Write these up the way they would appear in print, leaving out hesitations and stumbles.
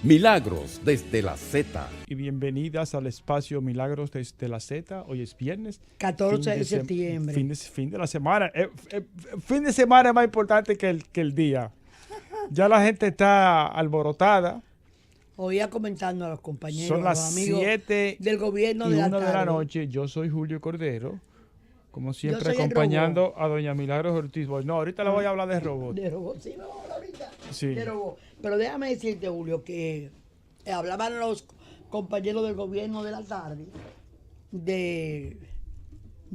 Milagros desde la Z. Y bienvenidas al espacio Milagros desde la Z. Hoy es viernes. 14 de septiembre. Fin de la semana. Fin de semana es más importante que el día. Ya la gente está alborotada. Oía comentando a los compañeros, Son las a los amigos 7 del gobierno y de la 1 de la tarde. noche. Yo soy Julio Cordero. Como siempre, soy el acompañando a doña Milagros Ortiz. No, ahorita le voy a hablar de robot. De robot. Sí, vamos a hablar ahorita Sí. de robot. Pero déjame decirte, Julio, que hablaban los compañeros del gobierno de la tarde de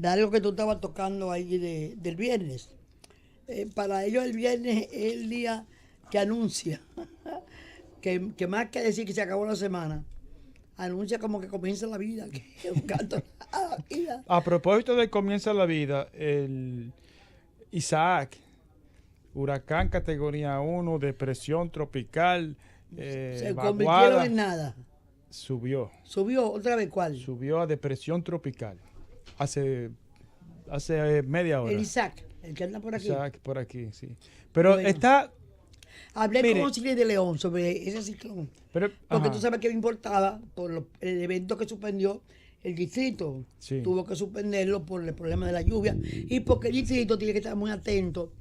algo que tú estabas tocando ahí del viernes. Para ellos el viernes es el día que anuncia que más que decir que se acabó la semana, anuncia como que comienza la vida, que es un canto a la vida. A propósito de comienza la vida, el Isaac, huracán categoría 1, depresión tropical, Se vaguada, convirtieron en nada. subió Subió otra vez, ¿cuál? a depresión tropical hace media hora. El Isaac, el que anda por aquí. Isaac por aquí, sí. Pero Bueno. está... Hablé Mire. con Osiris de León sobre ese ciclón. Pero, Porque ajá, tú sabes que me importaba por el evento que suspendió el distrito. Sí. Tuvo que suspenderlo por el problema de la lluvia. Y porque el distrito tiene que estar muy atento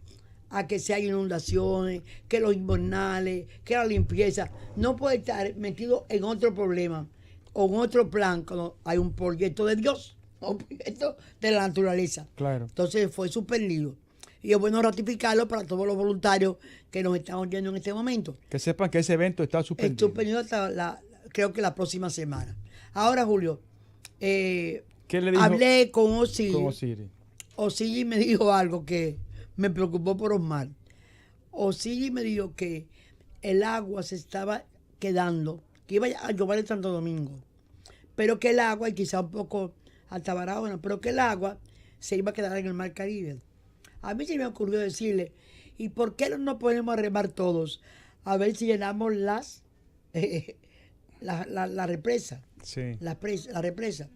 a que si hay inundaciones, que los invernales, que la limpieza. No puede estar metido en otro problema o en otro plan cuando hay un proyecto de Dios o un proyecto de la naturaleza. claro. Entonces fue suspendido. Y es bueno ratificarlo para todos los voluntarios que nos están oyendo en este momento. Que sepan que ese evento está suspendido. Suspendido hasta creo que la próxima semana. Ahora, Julio, ¿Qué le dijo hablé con Osiris. con Osiris? Osiris me dijo algo que me preocupó por Osmar. Osiris me dijo que el agua se estaba quedando, que iba a llover en Santo Domingo, pero que el agua, y quizá un poco hasta Barahona, pero que el agua se iba a quedar en el Mar Caribe. A mí se me ocurrió decirle, ¿y por qué no nos ponemos a remar todos? A ver si llenamos la represa, Sí. la represa.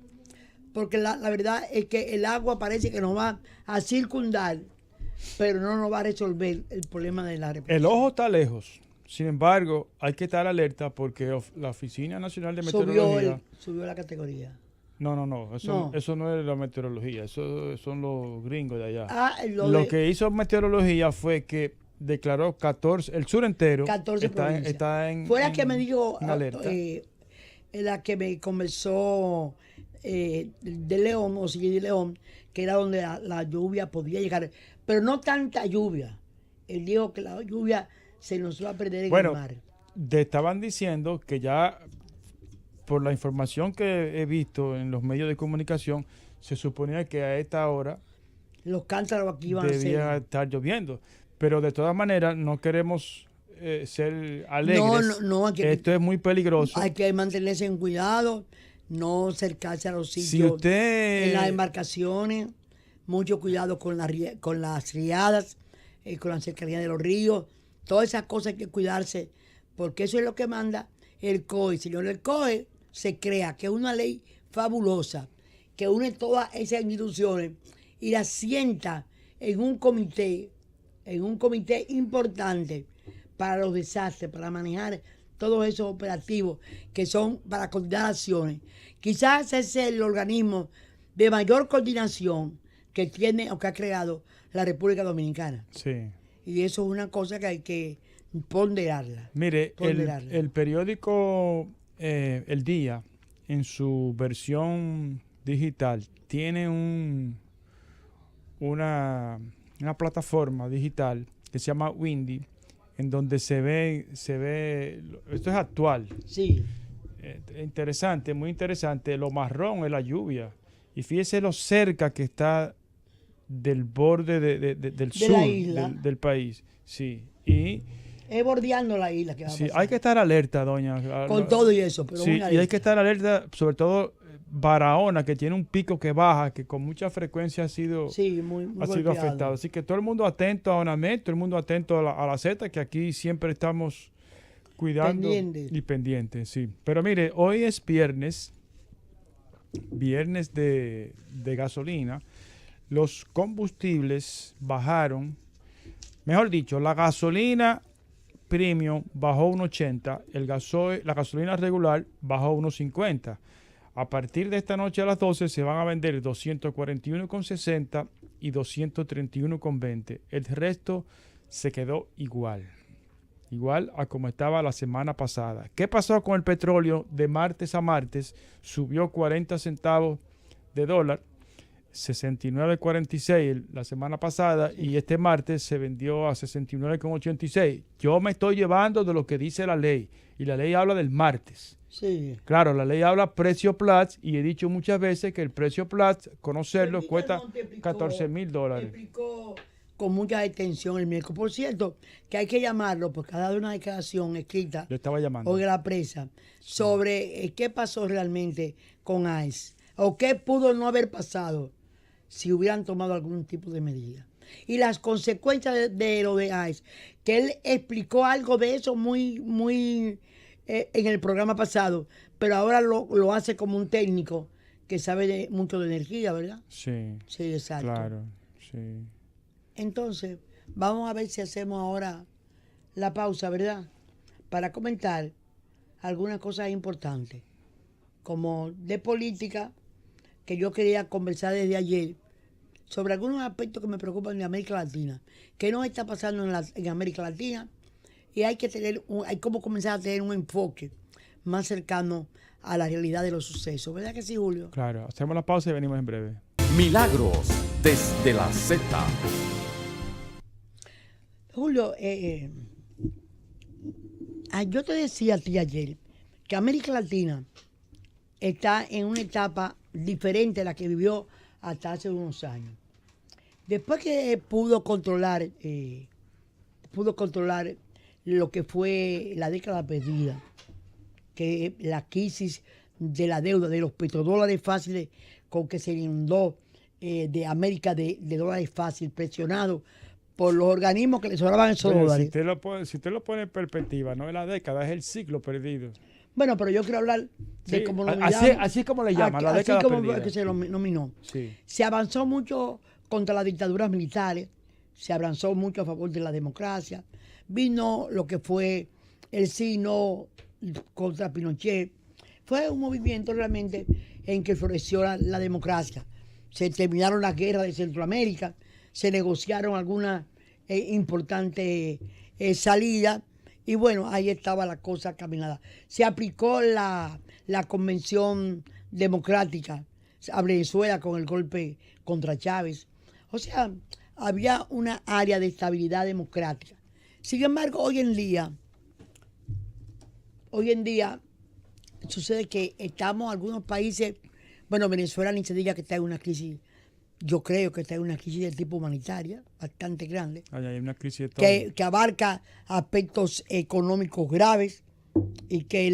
Porque la verdad es que el agua parece que nos va a circundar, pero no nos va a resolver el problema de la represa. El ojo está lejos. Sin embargo, hay que estar alerta porque la Oficina Nacional de Meteorología... Subió la categoría. No. No. Eso no es la meteorología. Eso son los gringos de allá. Lo Que hizo meteorología fue que declaró 14... El sur entero 14 provincias. está en... Fue la que me dijo, en alerta. la que me conversó de León, o sí, de León, que era donde la lluvia podía llegar. Pero no tanta lluvia. Él dijo que la lluvia se nos va a perder en Bueno, el mar. estaban diciendo que ya, por la información que he visto en los medios de comunicación, se suponía que a esta hora Los cántaros aquí van a debía ser. estar lloviendo. Pero de todas maneras, no queremos ser alegres. No, aquí Esto es muy peligroso. hay que mantenerse en cuidado, no acercarse a los Si sitios usted... en las embarcaciones, mucho cuidado con con las riadas, con la cercanía de los ríos, todas esas cosas hay que cuidarse, porque eso es lo que manda el COE. Señor, el COE se crea que es una ley fabulosa, que une todas esas instituciones y las sienta en un comité importante para los desastres, para manejar todos esos operativos que son para coordinar acciones. Quizás ese es el organismo de mayor coordinación que tiene o que ha creado la República Dominicana. Sí. Y eso es una cosa que hay que ponderarla. Mire, Ponderarla. el periódico El Día, en su versión digital, tiene una plataforma digital que se llama Windy, en donde se ve, esto es actual, Sí, interesante, muy interesante, lo marrón es la lluvia, y fíjese lo cerca que está del borde del sur la isla. del país, sí, y es bordeando la isla que va a sí, pasar. hay que estar alerta, doña. Con todo y eso, pero Sí, muy y hay alerta. que estar alerta, sobre todo Barahona, que tiene un pico que baja, que con mucha frecuencia ha sido, Sí, muy ha sido golpeado. afectado. Así que todo el mundo atento a ONAMED, todo el mundo atento a la Z, que aquí siempre estamos cuidando Pendiente. y pendientes, sí. Pero mire, hoy es viernes de gasolina. Los combustibles bajaron, mejor dicho, la gasolina premium bajó 1.80, la gasolina regular bajó 1.50. A partir de esta noche a las 12 se van a vender 241,60 y 231,20. El resto se quedó igual a como estaba la semana pasada. ¿Qué pasó con el petróleo? De martes a martes subió 40 centavos de dólar, 69,46 la semana pasada, y este martes se vendió a 69,86. Yo me estoy llevando de lo que dice la ley, y la ley habla del martes. Sí. Claro, la ley habla precio Platts, y he dicho muchas veces que el precio Platts, conocerlo, cuesta $14,000. Explicó con mucha extensión el miércoles. Por cierto, que hay que llamarlo porque ha dado una declaración escrita Yo estaba llamando. hoy a la presa sobre qué pasó realmente con ICE o qué pudo no haber pasado si hubieran tomado algún tipo de medida. Y las consecuencias de lo de ICE, que él explicó algo de eso muy en el programa pasado, pero ahora lo hace como un técnico que sabe mucho de energía, ¿verdad? Sí. Sí, exacto. Claro, sí. Entonces, vamos a ver si hacemos ahora la pausa, ¿verdad? Para comentar algunas cosas importantes, como de política, que yo quería conversar desde ayer, sobre algunos aspectos que me preocupan de América Latina, que no está pasando en América Latina, y hay como comenzar a tener un enfoque más cercano a la realidad de los sucesos. ¿Verdad que sí, Julio? Claro, hacemos la pausa y venimos en breve. Milagros desde la Z. Julio, yo te decía a ti ayer que América Latina está en una etapa diferente a la que vivió hasta hace unos años. Después que pudo controlar lo que fue la década perdida, que la crisis de la deuda, de los petrodólares fáciles con que se inundó de América de dólares fáciles, presionados por los organismos que le sobraban esos dólares. Si usted lo pone en perspectiva, no es la década, es el ciclo perdido. Bueno, pero yo quiero hablar de cómo lo así como le llaman, la década así como perdida. que se lo nominó. Sí. Se avanzó mucho contra las dictaduras militares, se avanzó mucho a favor de la democracia. Vino lo que fue el sí no contra Pinochet. Fue un movimiento realmente en que floreció la democracia. Se terminaron las guerras de Centroamérica, se negociaron algunas importantes salidas, y bueno, ahí estaba la cosa caminada. Se aplicó la Convención Democrática a Venezuela con el golpe contra Chávez. O sea, había una área de estabilidad democrática. Sin embargo, hoy en día sucede que estamos algunos países, bueno, Venezuela ni se diga que está en una crisis. Yo creo que está en una crisis de tipo humanitaria bastante grande. Hay una crisis de todo. Que abarca aspectos económicos graves y que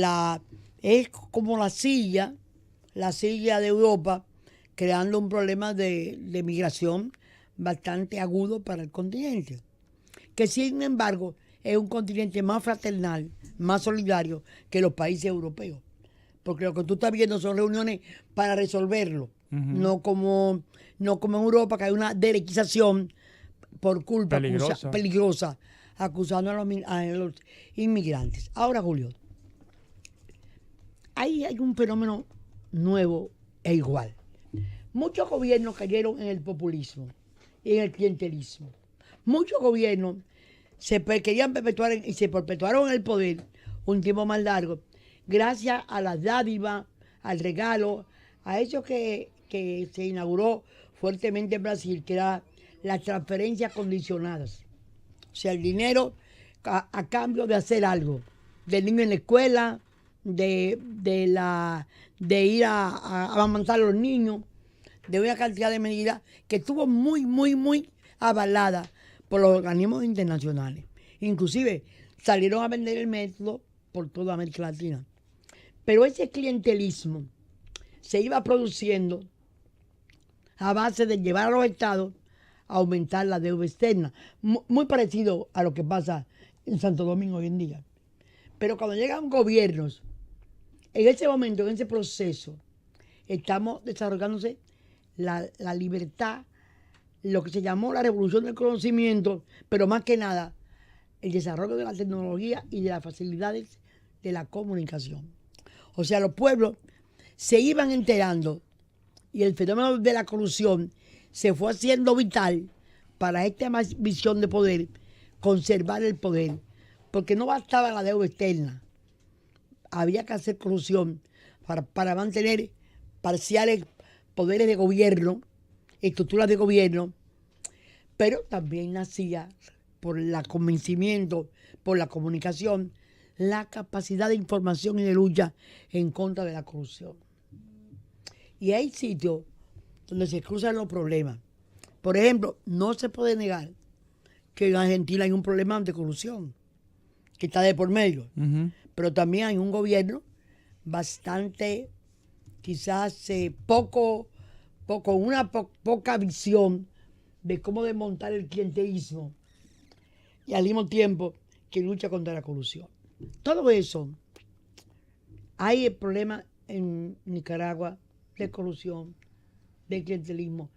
es como la silla de Europa, creando un problema de migración bastante agudo para el continente. Que sin embargo es un continente más fraternal, más solidario que los países europeos. Porque lo que tú estás viendo son reuniones para resolverlo. No como en Europa, que hay una derechización por culpa peligrosa, acusando a los inmigrantes. Ahora, Julio, hay un fenómeno nuevo e igual. Muchos gobiernos cayeron en el populismo y en el clientelismo. Muchos gobiernos se querían perpetuar y se perpetuaron en el poder un tiempo más largo, gracias a las dádivas, al regalo, a eso que se inauguró fuertemente en Brasil, que era las transferencias condicionadas. O sea, el dinero a cambio de hacer algo, del niño en la escuela, de ir a amamantar a los niños, de una cantidad de medidas que estuvo muy avalada por los organismos internacionales. Inclusive salieron a vender el método por toda América Latina. Pero ese clientelismo se iba produciendo a base de llevar a los estados a aumentar la deuda externa. Muy parecido a lo que pasa en Santo Domingo hoy en día. Pero cuando llegan gobiernos, en ese momento, en ese proceso, estamos desarrollándose la libertad, lo que se llamó la revolución del conocimiento, pero más que nada, el desarrollo de la tecnología y de las facilidades de la comunicación. O sea, los pueblos se iban enterando y el fenómeno de la corrupción se fue haciendo vital para esta visión de poder, conservar el poder, porque no bastaba la deuda externa, había que hacer corrupción para mantener parciales poderes de gobierno, estructuras de gobierno, pero también nacía por el convencimiento, por la comunicación, la capacidad de información y de lucha en contra de la corrupción. Y hay sitios donde se cruzan los problemas. Por ejemplo, no se puede negar que en Argentina hay un problema de corrupción que está de por medio, pero también hay un gobierno bastante, quizás poca visión de cómo desmontar el clientelismo y al mismo tiempo que lucha contra la corrupción. Todo eso, hay el problema en Nicaragua de corrupción, de clientelismo,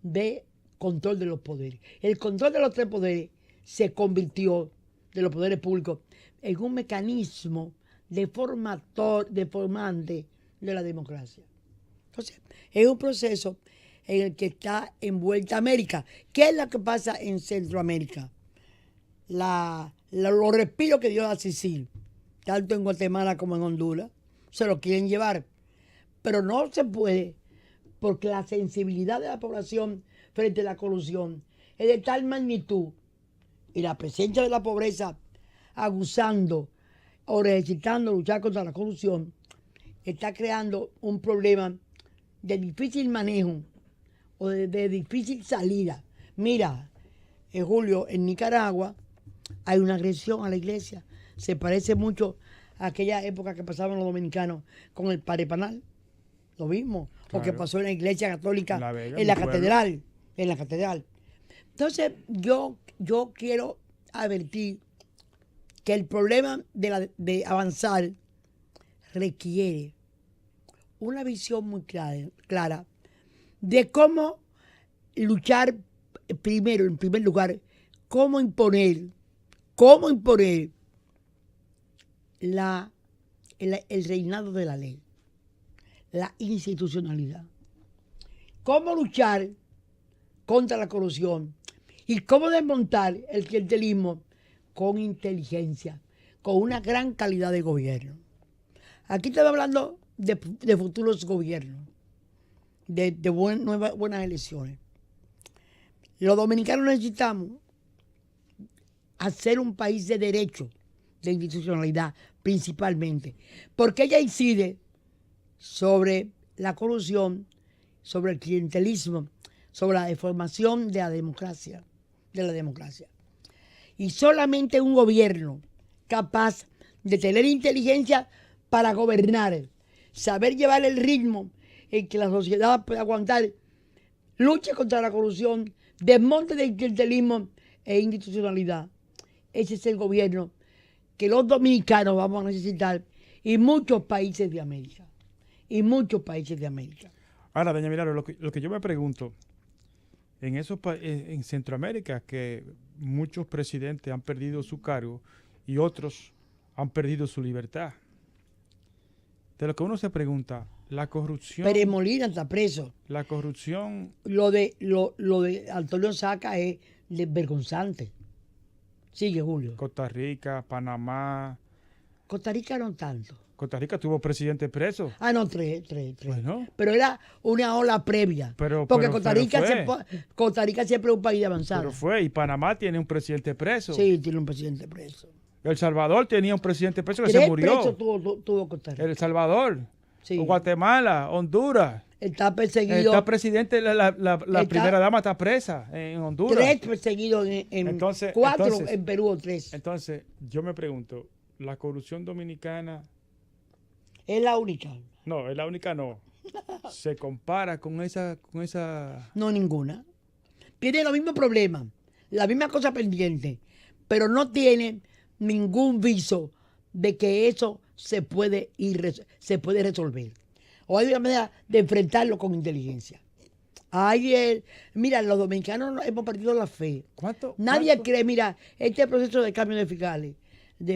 de control de los poderes. El control de los tres poderes se convirtió, de los poderes públicos, en un mecanismo deformante de la democracia. Entonces, es un proceso en el que está envuelta América. ¿Qué es lo que pasa en Centroamérica? Los respiros que dio la CICIG, tanto en Guatemala como en Honduras, se lo quieren llevar. Pero no se puede, porque la sensibilidad de la población frente a la corrupción es de tal magnitud y la presencia de la pobreza aguzando o necesitando luchar contra la corrupción está creando un problema de difícil manejo o de difícil salida. Mira, Julio, en Nicaragua hay una agresión a la iglesia. Se parece mucho a aquella época que pasaban los dominicanos con el Padre Panal. Lo mismo, claro. O que pasó en la iglesia católica, en la catedral. Entonces, yo quiero advertir que el problema de avanzar requiere una visión muy clara de cómo luchar primero, en primer lugar, cómo imponer el reinado de la ley, la institucionalidad. Cómo luchar contra la corrupción y cómo desmontar el clientelismo con inteligencia, con una gran calidad de gobierno. Aquí estamos hablando de futuros gobiernos, de buenas elecciones. Los dominicanos necesitamos hacer un país de derecho, de institucionalidad, principalmente, porque ella incide sobre la corrupción, sobre el clientelismo, sobre la deformación de la democracia. Y solamente un gobierno capaz de tener inteligencia para gobernar, saber llevar el ritmo en que la sociedad puede aguantar, lucha contra la corrupción, desmonte del clientelismo e institucionalidad. Ese es el gobierno que los dominicanos vamos a necesitar y muchos países de América. Ahora, doña Milagro, lo que yo me pregunto, en Centroamérica, que muchos presidentes han perdido su cargo y otros han perdido su libertad. De lo que uno se pregunta, la corrupción... Pérez Molina está preso. La corrupción... Lo de Antonio Saca es vergonzante. Sigue, Julio. Costa Rica, Panamá... Costa Rica no tanto. Costa Rica tuvo presidente preso. Ah, no, tres. Bueno. Pero era una ola previa. Porque Costa Rica siempre es un país avanzado. Pero fue, y Panamá tiene un presidente preso. Sí, tiene un presidente preso. El Salvador tenía un presidente preso que se murió. Presos tuvo Costa Rica. El Salvador, sí. Guatemala, Honduras. Está perseguido. Está presidente, la primera dama está presa en Honduras. 3 perseguidos en 4 en Perú o 3. Entonces, yo me pregunto, ¿la corrupción dominicana... ¿Es la única? No, es la única no. ¿Se compara con esa...? No, ninguna. Tiene los mismos problemas, la misma cosa pendiente, pero no tiene ningún viso de que eso se puede resolver. O hay una manera de enfrentarlo con inteligencia. Mira, los dominicanos hemos perdido la fe. ¿Cuánto? Nadie cree, mira, este proceso de cambio de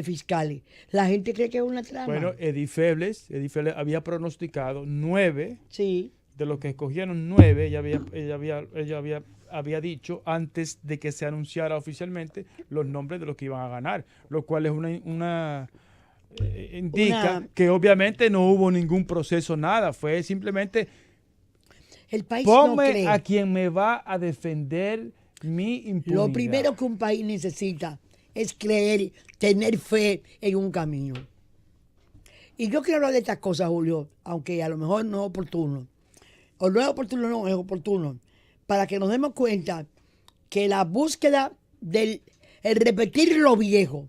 fiscales, la gente cree que es una trama. Bueno, Edith Febles había pronosticado 9, Sí, de los que escogieron 9, ella había dicho antes de que se anunciara oficialmente los nombres de los que iban a ganar, lo cual es indica que obviamente no hubo ningún proceso, nada, fue simplemente el país no ponme cree. a quien me va a defender mi impunidad. Lo primero que un país necesita es creer, tener fe en un camino. Y yo quiero hablar de estas cosas, Julio, aunque a lo mejor no es oportuno. O no es oportuno, no, es oportuno. Para que nos demos cuenta que la búsqueda el repetir lo viejo,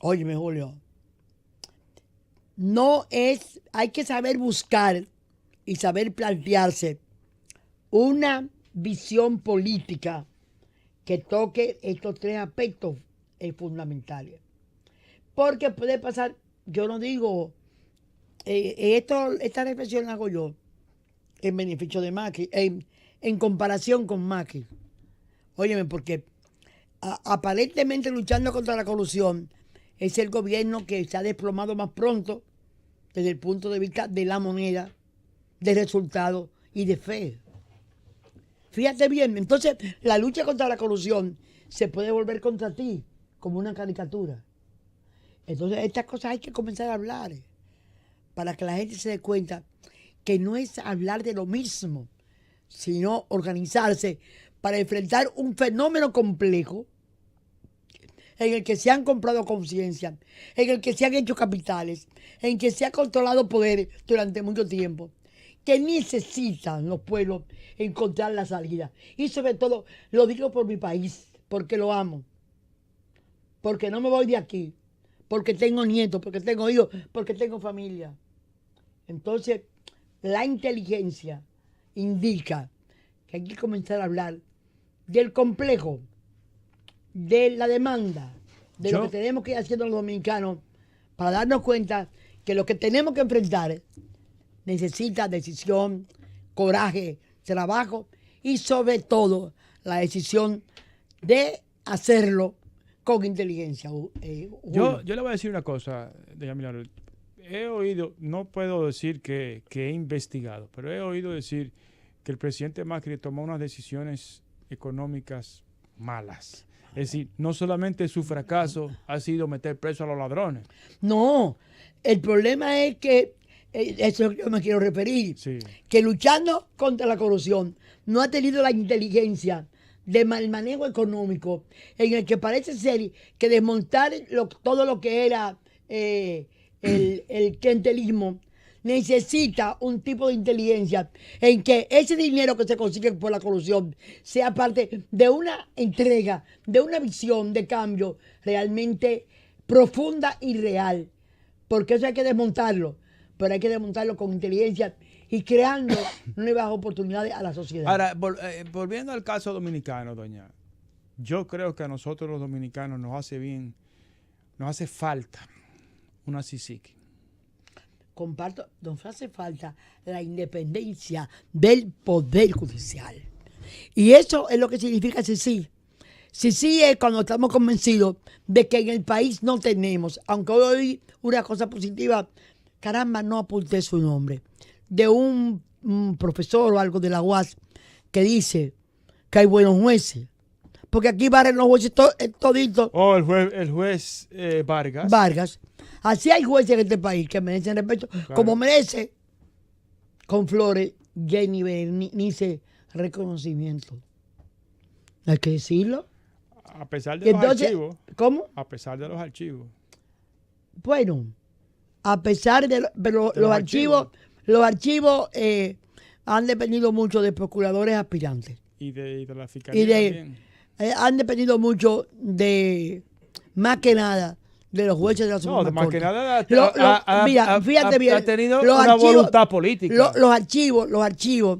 óyeme, Julio, no es, hay que saber buscar y saber plantearse una visión política que toque estos tres aspectos fundamentales. Porque puede pasar, yo no digo, esta reflexión la hago yo en beneficio de Macri, en comparación con Macri. Óyeme, porque aparentemente luchando contra la corrupción es el gobierno que se ha desplomado más pronto desde el punto de vista de la moneda, de resultados y de fe. Fíjate bien, entonces la lucha contra la corrupción se puede volver contra ti como una caricatura. Entonces estas cosas hay que comenzar a hablar para que la gente se dé cuenta que no es hablar de lo mismo, sino organizarse para enfrentar un fenómeno complejo en el que se han comprado conciencia, en el que se han hecho capitales, en que se ha controlado poder durante mucho tiempo, que necesitan los pueblos encontrar la salida. Y sobre todo, lo digo por mi país, porque lo amo, porque no me voy de aquí, porque tengo nietos, porque tengo hijos, porque tengo familia. Entonces, la inteligencia indica que hay que comenzar a hablar del complejo, de la demanda, de lo que tenemos que ir haciendo los dominicanos para darnos cuenta que lo que tenemos que enfrentar necesita decisión, coraje, trabajo y sobre todo la decisión de hacerlo con inteligencia. Yo le voy a decir una cosa, doña Milagro. He oído, no puedo decir que he investigado, pero he oído decir que el presidente Macri tomó unas decisiones económicas malas. Es decir, no solamente su fracaso ha sido meter preso a los ladrones. No, el problema es que, eso es lo que yo me quiero referir, Sí. que luchando contra la corrupción no ha tenido la inteligencia de mal manejo económico, en el que parece ser que desmontar todo lo que era el clientelismo necesita un tipo de inteligencia en que ese dinero que se consigue por la corrupción sea parte de una entrega, de una visión de cambio realmente profunda y real. Porque eso hay que desmontarlo, pero hay que desmontarlo con inteligencia y creando nuevas oportunidades a la sociedad. Ahora, volviendo al caso dominicano, doña, yo creo que a nosotros los dominicanos nos hace falta una CICIG. Comparto, nos hace falta la independencia del Poder Judicial. Y eso es lo que significa CICIG. CICIG es cuando estamos convencidos de que en el país no tenemos, aunque hoy una cosa positiva, caramba, no apunté su nombre, de un profesor o algo de la UAS que dice que hay buenos jueces. Porque aquí barren los jueces toditos. Oh, el juez Vargas. Vargas. Así hay jueces en este país que merecen respeto, Claro. como merece con flores Jenny Berenice reconocimiento. Hay que decirlo. A pesar Y de los entonces, archivos. ¿cómo? A pesar de los archivos. Bueno, a pesar de pero De los los archivos han dependido mucho de procuradores aspirantes. Y de la fiscalía Y también. han dependido mucho de, más que nada, de los jueces de la Suprema No, más que Corte. nada Mira, fíjate bien, ha tenido los una archivos- voluntad política. Los archivos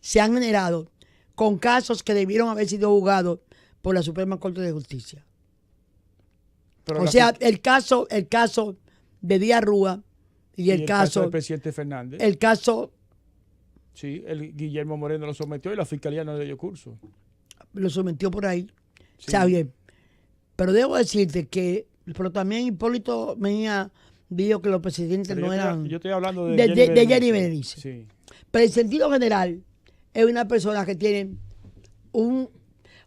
se han generado con casos que debieron haber sido juzgados por la Suprema Corte de Justicia. Pero O la sea, el caso de Díaz Rúa y y el caso del presidente Fernández. el caso Sí, el Guillermo Moreno lo sometió y la fiscalía no le dio curso. Lo sometió por ahí. Sí. Está bien. Pero debo decirte que, pero también Hipólito Mejía dijo que los presidentes Pero no eran yo estoy hablando de Jenny Berenice. Sí. Pero en sentido general, es una persona que tiene un...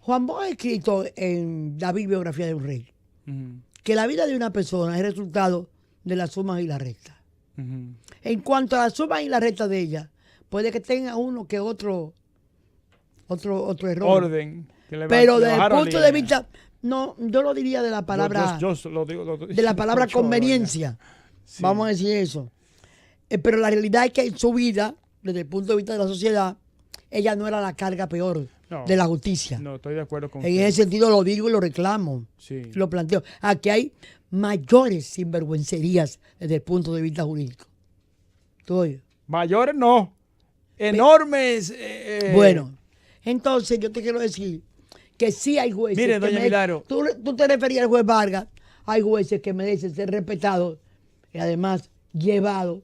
Juan Bosch ha escrito en la bibliografía de un rey Ujú, que la vida de una persona es resultado de las sumas y las restas. ujú. En cuanto a las sumas y las restas de ella, puede que tenga uno que otro error. Orden. Que le Pero le desde el bajaron punto de línea. vista, no, yo lo diría de la palabra, Yo lo digo, de la palabra yo, doña. conveniencia. Sí. Vamos a decir eso. Pero la realidad es que en su vida, desde el punto de vista de la sociedad, ella no era la carga peor No. de la justicia. No, estoy de acuerdo con En usted. ese sentido lo digo y lo reclamo. Sí. Lo planteo. Aquí hay mayores sinvergüencerías desde el punto de vista jurídico. ¿Tú oyes? Mayores no. Enormes. Bueno, entonces yo te quiero decir que sí hay jueces. Mire, que doña Milagro. Tú te referías al juez Vargas. Hay jueces que merecen ser respetados y además llevados,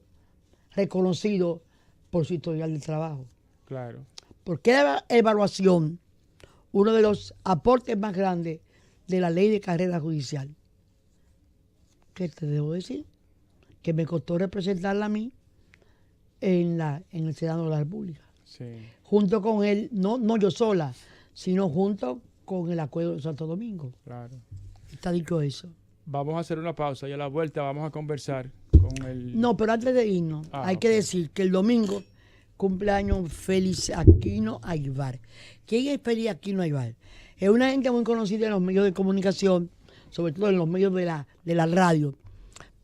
reconocidos por su historial de trabajo. Claro. Porque la evaluación, uno de los aportes más grandes de la ley de carrera judicial. ¿Qué te debo decir? Que me costó representarla a mí en el Senado de la República. Sí. Junto con él, no yo sola, sino junto con el Acuerdo de Santo Domingo. Claro. Está dicho eso. Vamos a hacer una pausa y a la vuelta vamos a conversar con el... No, pero antes de irnos, hay que ok. decir que el domingo cumpleaños Félix Aquino Aybar. ¿Quién es Félix Aquino Aybar? Es una gente muy conocida en los medios de comunicación, sobre todo en los medios de la radio.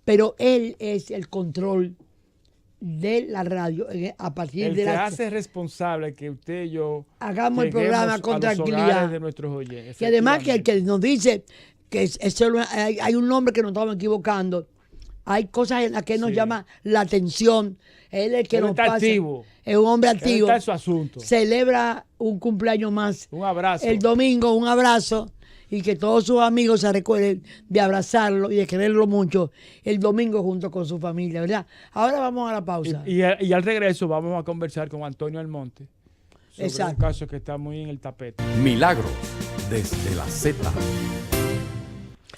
Pero él es el control de la radio a partir Él de se la... hace responsable que usted y yo Hagamos el lleguemos programa con a los tranquilidad. hogares de nuestros oyentes. Y además que el efectivamente. que nos dice que hay un nombre que nos estamos equivocando, hay cosas en las que él nos Sí. llama la atención, él es el que Él nos está pasa, activo. es un hombre Él activo, está en su asunto. celebra un cumpleaños más Un abrazo. el domingo, un abrazo, y que todos sus amigos se recuerden de abrazarlo y de quererlo mucho el domingo junto con su familia, ¿verdad? Ahora vamos a la pausa. Y al regreso vamos a conversar con Antonio Almonte sobre Exacto. un caso que está muy en el tapete. Milagros desde la Z.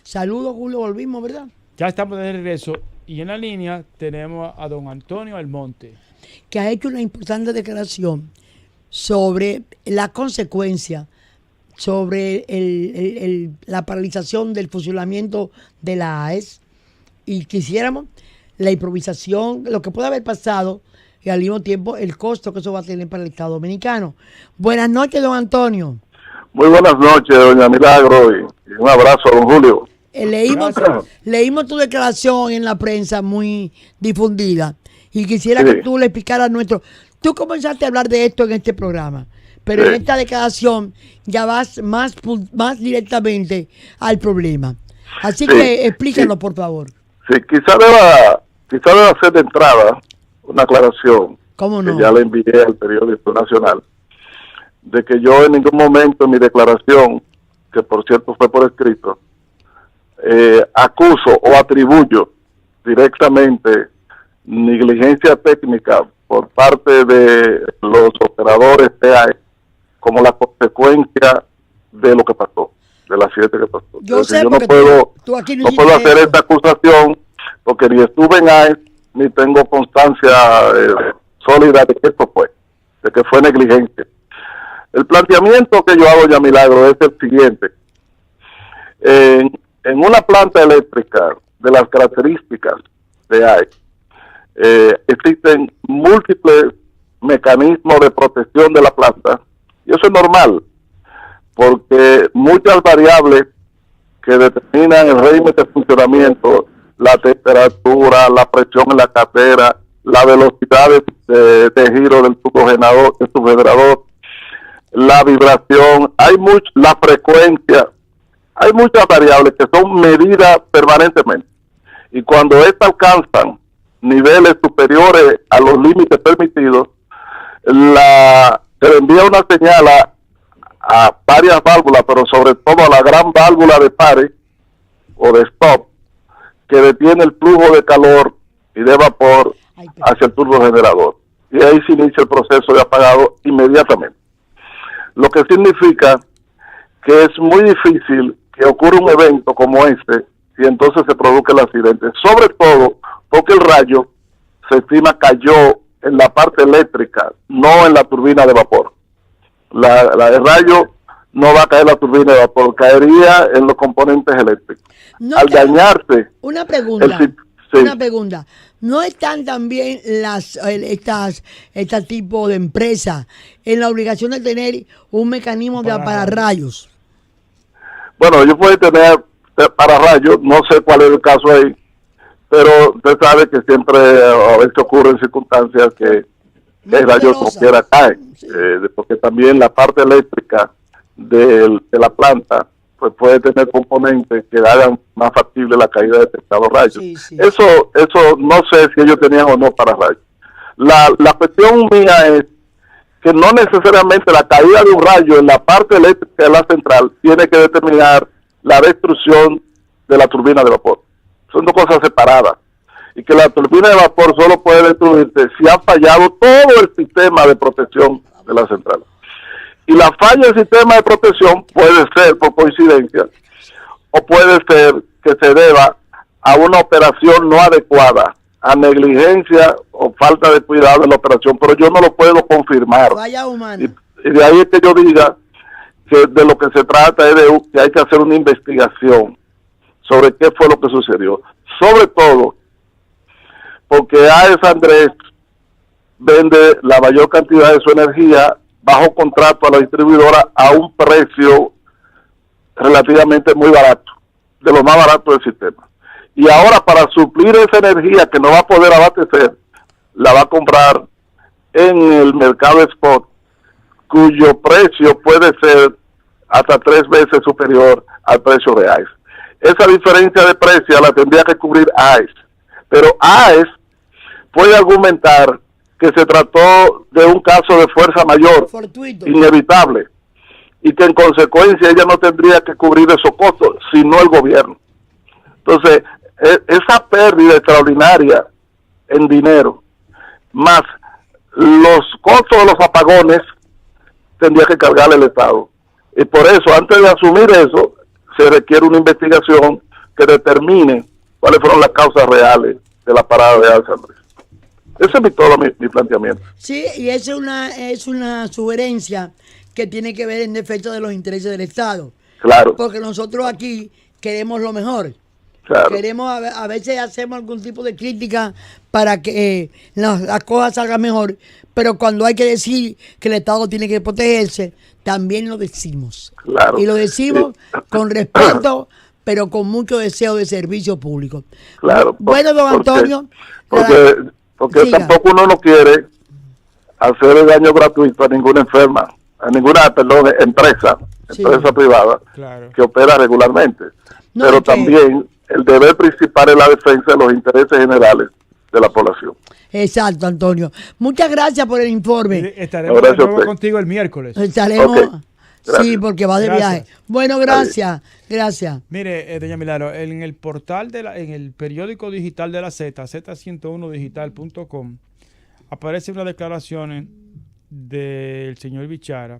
Saludos, Julio, volvimos, ¿verdad? Ya estamos de regreso y en la línea tenemos a don Antonio Almonte. Que ha hecho una importante declaración sobre la consecuencia, sobre la paralización del funcionamiento de la AES, y quisiéramos la improvisación, lo que puede haber pasado y al mismo tiempo el costo que eso va a tener para el Estado Dominicano. Buenas noches, don Antonio. Muy buenas noches, doña Milagro, y un abrazo a don Julio. Gracias. Leímos tu declaración en la prensa muy difundida y quisiera Sí. que tú le explicaras a nuestro... Tú comenzaste a hablar de esto en este programa, pero Sí. en esta declaración ya vas más directamente al problema. Así Sí, que explícanos, sí. por favor. Sí, quizá deba hacer de entrada una aclaración ¿Cómo no? que ya le envié al periódico nacional, de que yo en ningún momento en mi declaración, que por cierto fue por escrito, acuso o atribuyo directamente negligencia técnica por parte de los operadores TAE como la consecuencia de lo que pasó, del accidente que pasó. Yo Es decir, sé yo porque no puedo, tú aquí no no puedo hiciste hacer eso. esta acusación porque ni estuve en AES ni tengo constancia sólida de que esto fue, de que fue negligencia. El planteamiento que yo hago, ya Milagro, es el siguiente. En una planta eléctrica de las características de AES, existen múltiples mecanismos de protección de la planta, y eso es normal, porque muchas variables que determinan el régimen de funcionamiento, la temperatura, la presión en la caldera, la velocidad de giro del subgenerador, la vibración, la frecuencia, hay muchas variables que son medidas permanentemente, y cuando estas alcanzan niveles superiores a los límites permitidos, se le envía una señal a varias válvulas, pero sobre todo a la gran válvula de pare o de stop, que detiene el flujo de calor y de vapor hacia el turbogenerador. y ahí se inicia el proceso de apagado inmediatamente. Lo que significa que es muy difícil que ocurra un evento como este y entonces se produzca el accidente, sobre todo porque el rayo se estima cayó en la parte eléctrica, no en la turbina de vapor. El rayo no va a caer en la turbina de vapor, caería en los componentes eléctricos. No, Al dañarse... Una pregunta, sí. una pregunta. ¿No están también este tipo de empresas en la obligación de tener un mecanismo de pararrayos? Bueno, ellos pueden tener pararrayos, no sé cuál es el caso ahí, pero usted sabe que siempre a veces ocurren circunstancias que el rayo como quiera cae, sí. Porque también la parte eléctrica de la planta pues puede tener componentes que hagan más factible la caída de detectados rayos. Sí, sí. Eso no sé si ellos tenían o no pararrayos. La cuestión mía es que no necesariamente la caída de un rayo en la parte eléctrica de la central tiene que determinar la destrucción de la turbina de vapor. Son dos cosas separadas. Y que la turbina de vapor solo puede destruirse si ha fallado todo el sistema de protección de la central. Y la falla del sistema de protección puede ser por coincidencia o puede ser que se deba a una operación no adecuada, a negligencia o falta de cuidado en la operación, pero yo no lo puedo confirmar. Falla humana. Y de ahí es que yo diga que de lo que se trata es de que hay que hacer una investigación sobre qué fue lo que sucedió. Sobre todo porque AES Andrés vende la mayor cantidad de su energía bajo contrato a la distribuidora a un precio relativamente muy barato, de lo más barato del sistema. Y ahora para suplir esa energía que no va a poder abastecer, la va a comprar en el mercado spot, cuyo precio puede ser hasta 3 veces superior al precio de AES. Esa diferencia de precio la tendría que cubrir AES, pero AES puede argumentar que se trató de un caso de fuerza mayor, fortuito, inevitable, y que en consecuencia ella no tendría que cubrir esos costos, sino el gobierno. Entonces, esa pérdida extraordinaria en dinero, más los costos de los apagones, tendría que cargarle el Estado. Y por eso, antes de asumir eso, se requiere una investigación que determine cuáles fueron las causas reales de la parada de AES Andrés. Ese es todo mi planteamiento. Sí, y es una sugerencia que tiene que ver en defecto de los intereses del Estado. Claro. Porque nosotros aquí queremos lo mejor. Claro. Queremos, a veces hacemos algún tipo de crítica para que las cosas salgan mejor, pero cuando hay que decir que el Estado tiene que protegerse, también lo decimos. Claro. Y lo decimos con respeto, pero con mucho deseo de servicio público. Claro. Bueno, don Antonio. Porque tampoco uno no quiere hacer el daño gratuito a ninguna empresa privada, claro, que opera regularmente. No, pero también el deber principal es la defensa de los intereses generales de la población. Exacto, Antonio. Muchas gracias por el informe. Estaremos de nuevo contigo el miércoles. Estaremos. Okay. Sí, porque va de viaje. Bueno, gracias. Gracias. Mire, doña Milagro, en el portal en el periódico digital de la Z, z101digital.com, aparece una declaración del señor Bichara,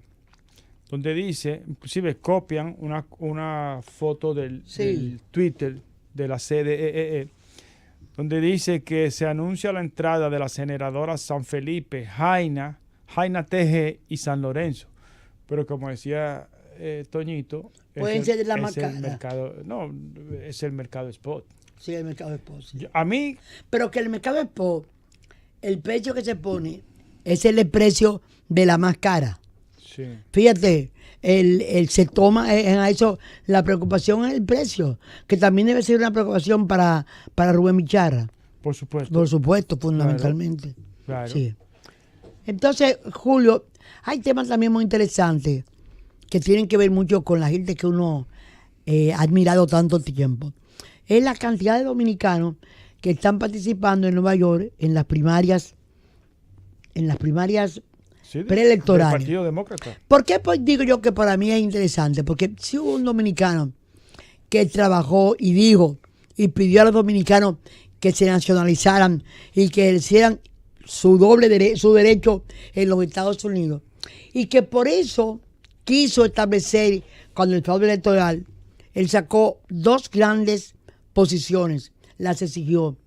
donde dice, inclusive copian una foto del Twitter de la CDEE, donde dice que se anuncia la entrada de las generadoras San Felipe, Jaina TG y San Lorenzo. Pero como decía Toñito, pueden ser de la más cara. Es el mercado spot. Sí, el mercado spot. Sí. A mí. Pero que el mercado spot, el precio que se pone es el precio de la más cara. Sí. Fíjate, se toma en eso, la preocupación es el precio, que también debe ser una preocupación para Rubén Bichara. Por supuesto. Por supuesto, fundamentalmente. Claro. Sí. Entonces, Julio, hay temas también muy interesantes que tienen que ver mucho con la gente que uno ha admirado tanto tiempo. Es la cantidad de dominicanos que están participando en Nueva York en las primarias preelectorales. Del Partido Demócrata. ¿Por qué digo yo que para mí es interesante? Porque si hubo un dominicano que trabajó y dijo y pidió a los dominicanos que se nacionalizaran y que hicieran su su derecho en los Estados Unidos. Y que por eso quiso establecer, cuando el fraude electoral, él sacó dos grandes posiciones, las exigió.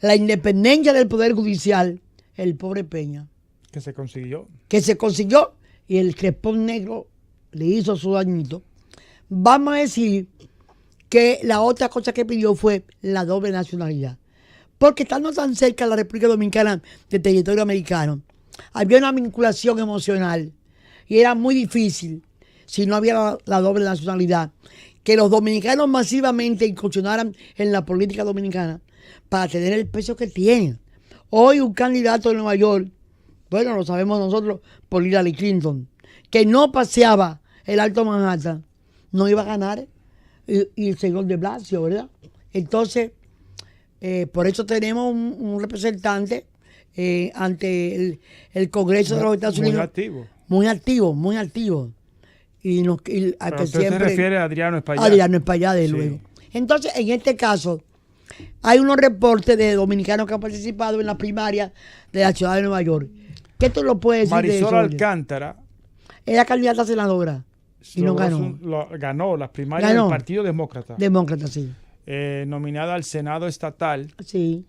La independencia del Poder Judicial, el pobre Peña, Que se consiguió. y el Crespón Negro le hizo su dañito. Vamos a decir que la otra cosa que pidió fue la doble nacionalidad. Porque estando tan cerca de la República Dominicana del territorio americano, había una vinculación emocional y era muy difícil, si no había la doble nacionalidad, que los dominicanos masivamente incursionaran en la política dominicana para tener el peso que tienen. Hoy un candidato de Nueva York, bueno, lo sabemos nosotros por Hillary Clinton, que no paseaba el Alto Manhattan, no iba a ganar, y el señor de Blasio, ¿verdad? Entonces, por eso tenemos un representante ante el Congreso de los Estados Unidos. Muy activo. Y a Pero que usted siempre, se refiere a Adriano Espaillat. Adriano Espaillat, de Sí. luego. Entonces, en este caso, hay unos reportes de dominicanos que han participado en la primaria de la ciudad de Nueva York. ¿Qué tú lo puedes decir de eso? Marisol Oye? Alcántara Era candidata a senadora y no ganó. ganó las primarias Ganó. del Partido Demócrata. Demócrata, sí. Nominada al Senado estatal, Sí.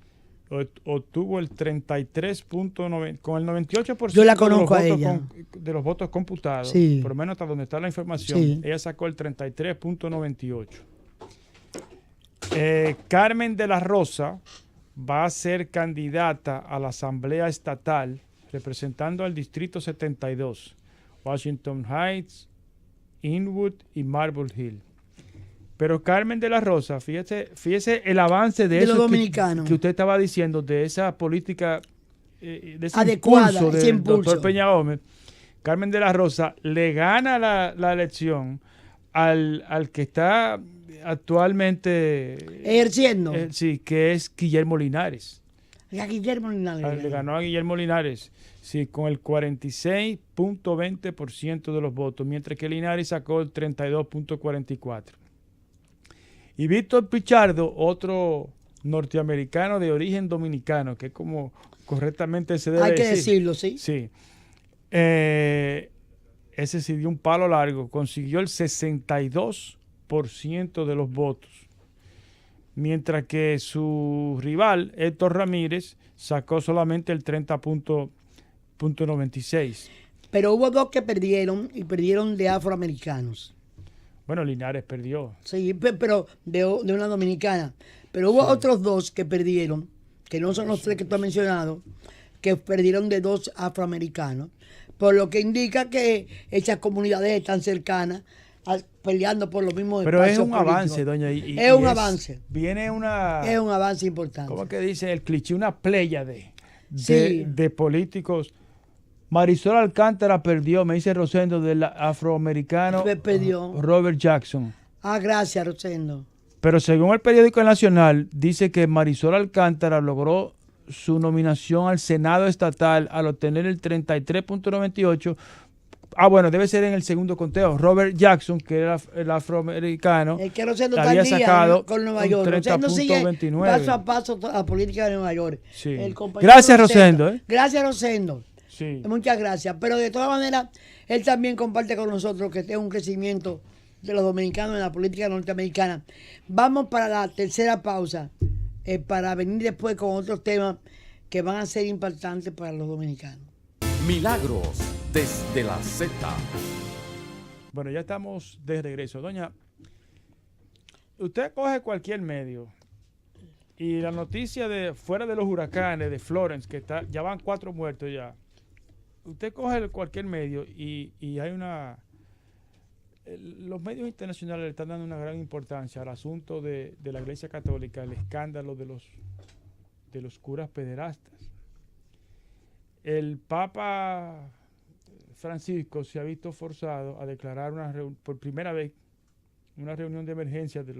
obtuvo el 33.9, con el 98% Yo la conozco a de los ella. votos de los votos computados, Sí. por lo menos hasta donde está la información, Sí. ella sacó el 33.98. Carmen de la Rosa va a ser candidata a la Asamblea Estatal representando al Distrito 72, Washington Heights, Inwood y Marble Hill. Pero Carmen de la Rosa, fíjese el avance de De eso los dominicanos. que usted estaba diciendo, de esa política, de ese Adecuada, impulso ese del impulso. doctor Peña Gómez. Carmen de la Rosa le gana la elección al que está actualmente Ejerciendo. sí, que es Guillermo Linares. A Guillermo Linares. Le ganó a Guillermo Linares, sí, con el 46.20% de los votos, mientras que Linares sacó el 32.44%. Y Víctor Pichardo, otro norteamericano de origen dominicano, que es como correctamente se debe Hay que decir. decirlo, sí. Sí. Ese sí dio un palo largo, consiguió el 62% de los votos, mientras que su rival, Héctor Ramírez, sacó solamente el 30.96%. Pero hubo dos que perdieron y perdieron de afroamericanos. Bueno, Linares perdió. Sí, pero de una dominicana. Pero hubo otros dos que perdieron, que no son los tres que tú has mencionado, que perdieron de dos afroamericanos. Por lo que indica que esas comunidades están cercanas, peleando por los mismos Pero es espacios un políticos. avance, doña. Es un avance. Viene una... Es un avance importante. ¿Cómo que dice el cliché? Una pléyade Sí. de políticos. Marisol Alcántara perdió, me dice Rosendo, del afroamericano Perdió. Robert Jackson. Gracias, Rosendo. Pero según el periódico El Nacional, dice que Marisol Alcántara logró su nominación al Senado estatal al obtener el 33.98%. Bueno, debe ser en el segundo conteo. Robert Jackson, que era el afroamericano, El que Rosendo había está al día sacado con Nueva un York. Rosendo sigue 30.29. paso a paso la política de Nueva York. Sí. El compañero Gracias, Rosendo. Gracias, Rosendo. Sí. Muchas gracias. Pero de todas maneras, él también comparte con nosotros que este es un crecimiento de los dominicanos en la política norteamericana. Vamos para la tercera pausa, para venir después con otros temas que van a ser impactantes para los dominicanos. Milagros desde la Z. Bueno, ya estamos de regreso. Doña, usted coge cualquier medio y la noticia de fuera de los huracanes de Florence, que ya van 4 muertos ya. Usted coge cualquier medio y hay los medios internacionales le están dando una gran importancia al asunto de la Iglesia Católica, el escándalo de los curas pederastas. El Papa Francisco se ha visto forzado a declarar por primera vez una reunión de emergencia de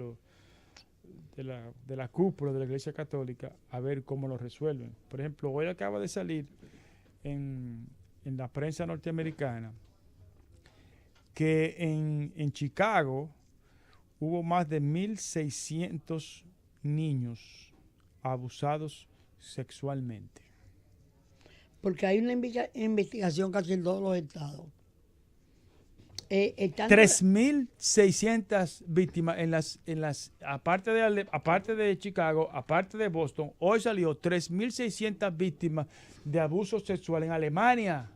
la cúpula de la Iglesia Católica, a ver cómo lo resuelven. Por ejemplo, hoy acaba de salir en la prensa norteamericana que en Chicago hubo más de 1.600 niños abusados sexualmente. Porque hay una investigación casi en todos los estados. Estando- 3.600 víctimas aparte de Chicago, aparte de Boston, hoy salió 3.600 víctimas de abuso sexual en Alemania.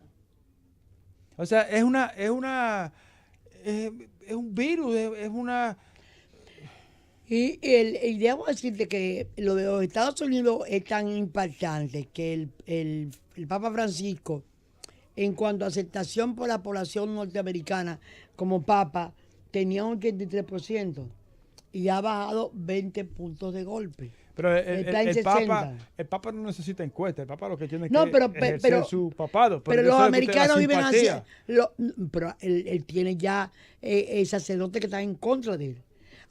O sea, es un virus, es una... Y debo decirte que lo de los Estados Unidos es tan impactante que el Papa Francisco, en cuanto a aceptación por la población norteamericana como Papa, tenía un 83% y ha bajado 20 puntos de golpe. Pero Está en el 60. Papa no necesita encuesta, el Papa lo que tiene No, que pero, ejercer pero, su papado. pero yo los sé que usted americanos la viven así. simpatía. Pero él tiene ya sacerdotes que están en contra de él.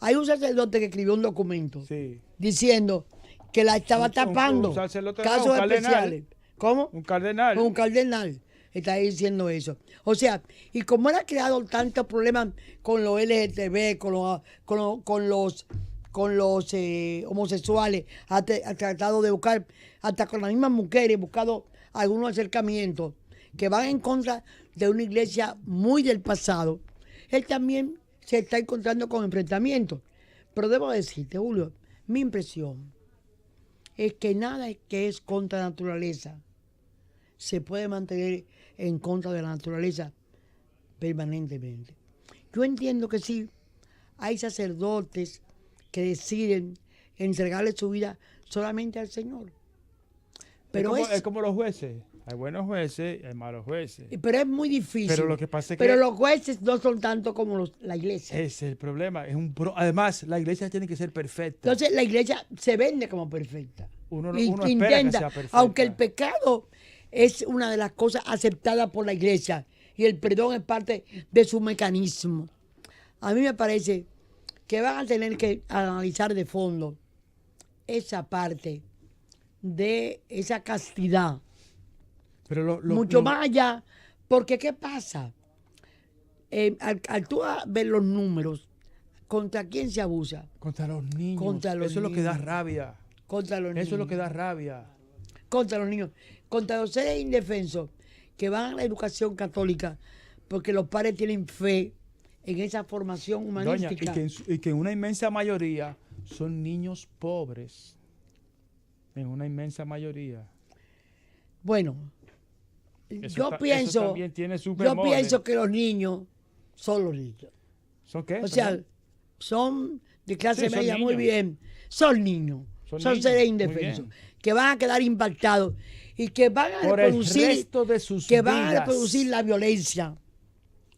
Hay un sacerdote que escribió un documento Sí. diciendo que la estaba tapando un sacerdote, no, casos un cardenal. especiales. ¿Cómo? Un cardenal. Un cardenal está diciendo eso. O sea, y como él ha creado tantos problemas con los LGTB, con los homosexuales, ha tratado de buscar, hasta con las mismas mujeres, buscado algunos acercamientos que van en contra de una iglesia muy del pasado. Él también se está encontrando con enfrentamientos. Pero debo decirte, Julio, mi impresión es que nada que es contra la naturaleza se puede mantener en contra de la naturaleza permanentemente. Yo entiendo que sí, hay sacerdotes que deciden entregarle su vida solamente al Señor. Pero es como los jueces. Hay buenos jueces y hay malos jueces. pero es muy difícil. Pero lo que pasa es Pero que- los jueces no son tanto como la iglesia. Ese es el problema. Además, la iglesia tiene que ser perfecta. Entonces la iglesia se vende como perfecta. Uno Y espera que sea perfecta. aunque el pecado es una de las cosas aceptadas por la iglesia y el perdón es parte de su mecanismo. A mí me parece que van a tener que analizar de fondo esa parte de esa castidad. Pero Mucho más allá, porque ¿qué pasa? Al tú ver los números, ¿contra quién se abusa? Contra los niños. Contra los Eso es lo que da niños. rabia. Contra los niños. Eso es lo que da rabia. Contra los niños, contra los seres indefensos que van a la educación católica porque los padres tienen fe en esa formación Doña, humanística. y que una inmensa mayoría son niños pobres. En una inmensa mayoría. Bueno, Eso también tiene su yo bemoles. pienso que los niños son los niños. ¿Son qué? O sea, Perdón. son de clase Sí, son media, muy niños. bien. Son niños. Son Son niños, seres muy indefensos. bien. Que van a quedar impactados y que van a Por el reproducir. resto de sus que van a vidas. reproducir la violencia.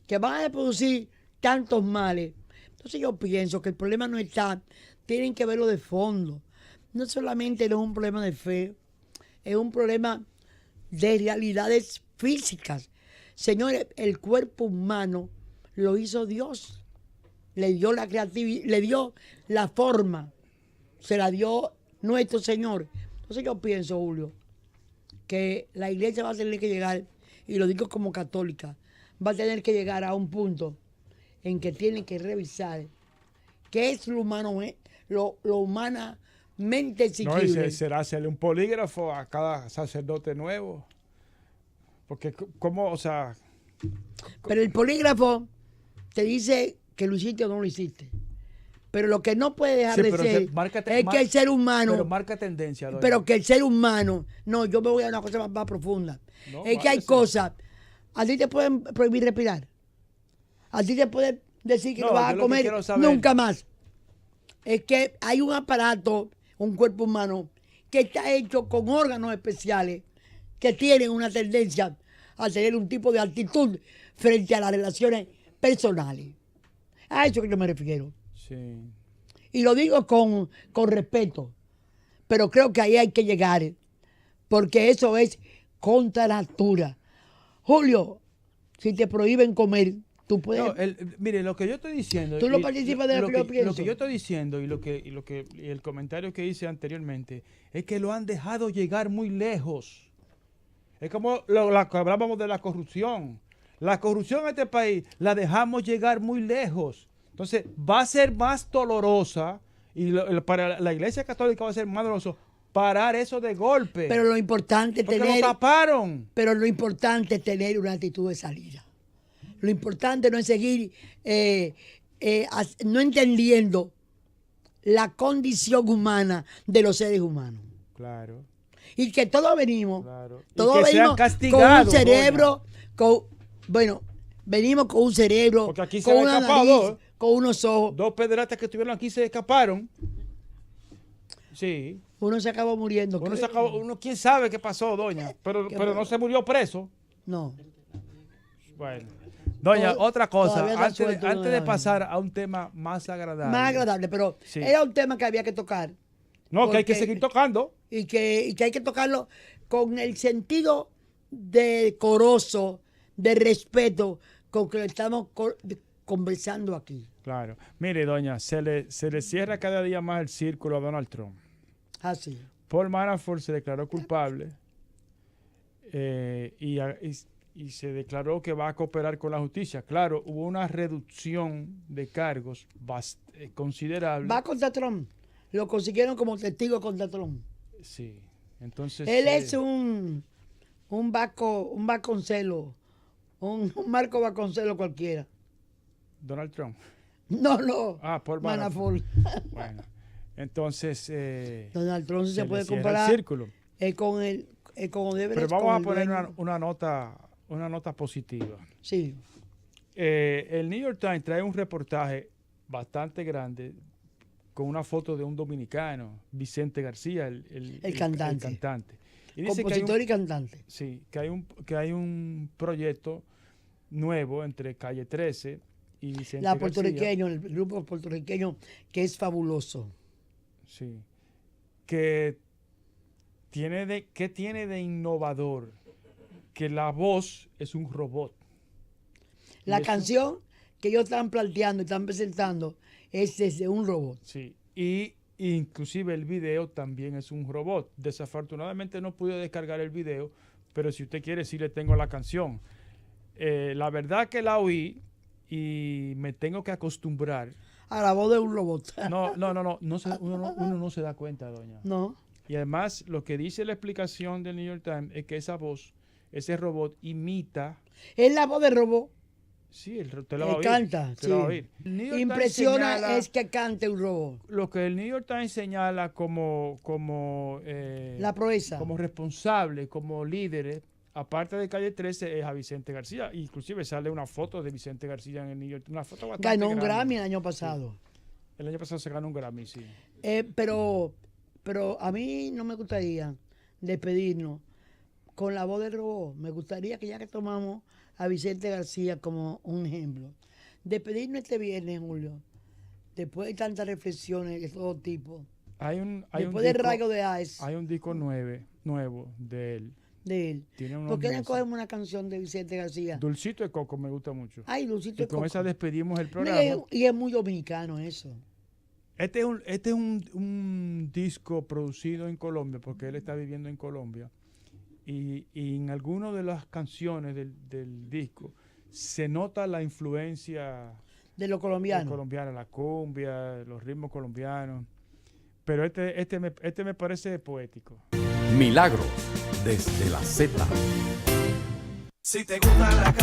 Que van a reproducir tantos males. Entonces yo pienso que el problema no está. Tienen que verlo de fondo. No solamente no es un problema de fe, es un problema de realidades físicas. Señores, el cuerpo humano lo hizo Dios. Le dio la creatividad, le dio la forma. Se la dio nuestro Señor. Entonces yo pienso, Julio, que la iglesia va a tener que llegar, y lo digo como católica, va a tener que llegar a un punto en que tiene que revisar qué es lo humano, lo humanamente No, y exigible. será hacerle un polígrafo a cada sacerdote nuevo. Porque, ¿cómo? O sea, Pero el polígrafo te dice que lo hiciste o no lo hiciste. Pero lo que no puede dejar sí, de pero ser es que el ser humano, pero marca tendencia. Doña. pero que el ser humano, no, yo me voy a una cosa más profunda. No, Es que hay váyase. cosas, a ti te pueden prohibir respirar. A ti te pueden decir que no, No, vas yo a lo que comer quiero saber- nunca más. Es que hay un aparato, un cuerpo humano, que está hecho con órganos especiales que tienen una tendencia a tener un tipo de actitud frente a las relaciones personales. A eso que yo me refiero. Sí. Y lo digo con respeto, pero creo que ahí hay que llegar, porque eso es contra natura. Julio, si te prohíben comer, tú puedes... No, mire, lo que yo estoy diciendo... Tú no y- participas de lo que yo pienso. Lo que yo estoy diciendo y el comentario que hice anteriormente es que lo han dejado llegar muy lejos. Es como lo que hablábamos de la corrupción. La corrupción en este país la dejamos llegar muy lejos. Entonces va a ser más dolorosa y para la Iglesia Católica va a ser más doloroso parar eso de golpe. Pero lo importante es porque tener... lo taparon. Pero lo importante es tener una actitud de salida. Lo importante no es seguir no entendiendo la condición humana de los seres humanos. Claro. Y que todos venimos, Claro. Y todos que sean venimos con un castigados, cerebro, venimos con un cerebro, Porque aquí se con han una escapado nariz, dos. con unos ojos. Dos pederastas que estuvieron aquí se escaparon. Sí. Uno se acabó muriendo. Uno se acabó, quién sabe qué pasó, doña. Pero no se murió preso. No. Bueno. Doña, otra cosa, todavía está antes suelto de uno de pasar a un tema más agradable. Más agradable, pero Sí. era un tema que había que tocar. No, que hay que porque- seguir tocando. Y que hay que tocarlo con el sentido decoroso, de respeto, con que estamos conversando aquí. Claro. Mire, doña, se le cierra cada día más el círculo a Donald Trump. Así. Paul Manafort se declaró culpable y se declaró que va a cooperar con la justicia. Claro, hubo una reducción de cargos considerable. Va contra Trump. Lo consiguieron como testigo contra Trump. Sí. Entonces. Él es un Vasconcelo, un Marco Vasconcelo cualquiera. Donald Trump. No. Ah, Paul Manafort. Bueno. Entonces. Donald Trump se le puede cierra comparar el círculo. con el Odebrecht. Pero vamos con a el poner dueño. una nota positiva. Sí. El New York Times trae un reportaje bastante grande con una foto de un dominicano, Vicente García, el cantante. Y dice Compositor y cantante. sí, que hay un proyecto nuevo entre Calle 13 y Vicente La García. puertorriqueño, el grupo puertorriqueño que es fabuloso. Sí. ¿Qué tiene de innovador? Que la voz es un robot. La Y eso- canción que ellos están planteando y están presentando es desde un robot. Sí, y inclusive el video también es un robot. Desafortunadamente no pude descargar el video, pero si usted quiere sí le tengo la canción. La verdad que la oí y me tengo que acostumbrar. A la voz de un robot. Uno no se da cuenta, doña. No. Y además lo que dice la explicación del New York Times es que esa voz, ese robot imita. Es la voz del robot. Sí, te la va a oír. Canta. te Sí. la va a oír. El New York Times Impresiona señala es que cante un robot. lo que el New York Times señala como La proeza. como responsable, como líderes, aparte de Calle 13, es a Vicente García. Inclusive sale una foto de Vicente García en el New York, una foto bastante Ganó un grande. Grammy el año pasado. El año pasado se ganó un Grammy, sí. Pero a mí no me gustaría despedirnos con la voz del robot. Me gustaría que ya que tomamos a Vicente García como un ejemplo, despedirnos este viernes, Julio, después de tantas reflexiones de todo tipo, después del rayo de Ice Hay un disco nuevo de él. de él. Tiene unos ¿Por qué no meses. cogemos una canción de Vicente García? Dulcito de Coco me gusta mucho. Ay, Lucito Y con Coco. esa despedimos el Mira, programa. y es muy dominicano eso. Este es un disco producido en Colombia, porque él está viviendo en Colombia. Y en algunas de las canciones del disco se nota la influencia De los colombianos. colombiana, la cumbia, los ritmos colombianos. Pero este me parece poético. Milagros desde la Z. Si te gusta la